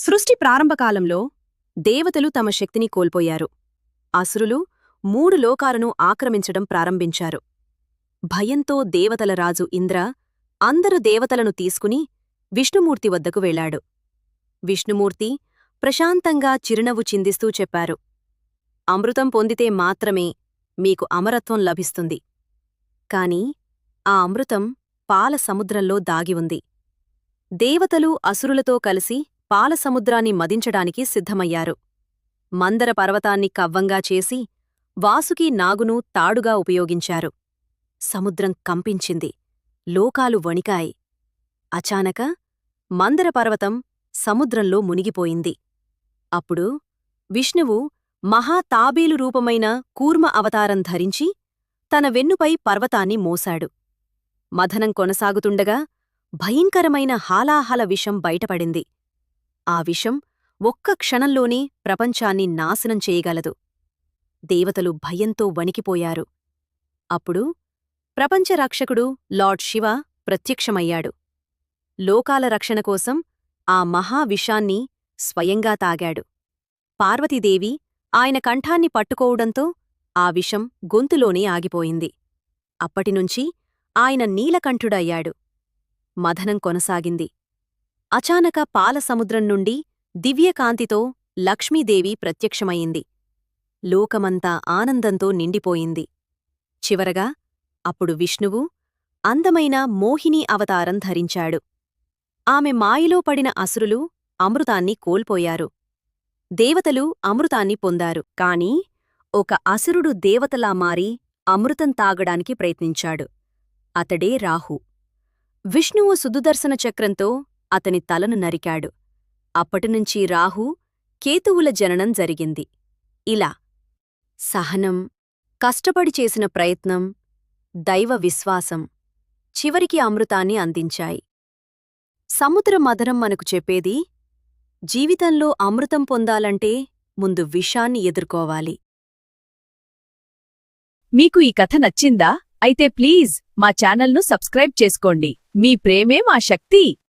సృష్టి ప్రారంభకాలంలో దేవతలు తమ శక్తిని కోల్పోయారు. అసురులు 3 లోకాలను ఆక్రమించడం ప్రారంభించారు. భయంతో దేవతల రాజు ఇంద్ర అందరు దేవతలను తీసుకుని విష్ణుమూర్తి వద్దకు వెళ్ళాడు. విష్ణుమూర్తి ప్రశాంతంగా చిరునవ్వు చిందిస్తూ చెప్పారు, అమృతం పొందితే మాత్రమే మీకు అమరత్వం లభిస్తుంది. కాని ఆ అమృతం పాల సముద్రంలో దాగి ఉంది. దేవతలు అసురులతో కలిసి పాలసముద్రాన్ని మదించడానికి సిద్ధమయ్యారు. మందర పర్వతాన్ని కవ్వంగా చేసి వాసుకి నాగును తాడుగా ఉపయోగించారు. సముద్రం కంపించింది. లోకాలు వణికాయి. అచానక మందర పర్వతం సముద్రంలో మునిగిపోయింది. అప్పుడు విష్ణువు మహా తాబేలు రూపమైన కూర్మ అవతారం ధరించి తన వెన్నుపై పర్వతాన్ని మోశాడు. మథనం కొనసాగుతుండగా భయంకరమైన హాలాహల విషం బయటపడింది. ఆ విషం ఒక్క క్షణంలోనే ప్రపంచాన్ని నాశనం చేయగలదు. దేవతలు భయంతో వణికిపోయారు. అప్పుడు ప్రపంచరక్షకుడు లార్డ్ శివ ప్రత్యక్షమయ్యాడు. లోకాల రక్షణ కోసం ఆ మహావిషాన్ని స్వయంగా తాగాడు. పార్వతీదేవి ఆయన కంఠాన్ని పట్టుకోవడంతో ఆ విషం గొంతులోనే ఆగిపోయింది. అప్పటినుంచి ఆయన నీలకంఠుడయ్యాడు. మథనం కొనసాగింది. అచానక పాలసముద్రం నుండి దివ్యకాంతితో లక్ష్మీదేవి ప్రత్యక్షమయింది. లోకమంతా ఆనందంతో నిండిపోయింది. చివరగా అప్పుడు విష్ణువు అందమైన మోహిని అవతారం ధరించాడు. ఆమె మాయలో పడిన అసురులు అమృతాన్ని కోల్పోయారు. దేవతలు అమృతాన్ని పొందారు. కాని ఒక అసురుడు దేవతలా మారి అమృతం తాగడానికి ప్రయత్నించాడు. అతడే రాహు. విష్ణువు సుదర్శన చక్రంతో అతని తలను నరికాడు. అప్పటినుంచి రాహు, కేతువుల జననం జరిగింది. ఇలా సహనం, కష్టపడి చేసిన ప్రయత్నం, దైవ విశ్వాసం చివరికి అమృతాన్ని అందించాయి. సముద్ర మథనం మనకు చెప్పేది, జీవితంలో అమృతం పొందాలంటే ముందు విషాన్ని ఎదుర్కోవాలి. మీకు ఈ కథ నచ్చిందా? అయితే ప్లీజ్ మా ఛానల్ను సబ్స్క్రైబ్ చేసుకోండి. మీ ప్రేమే మా శక్తి.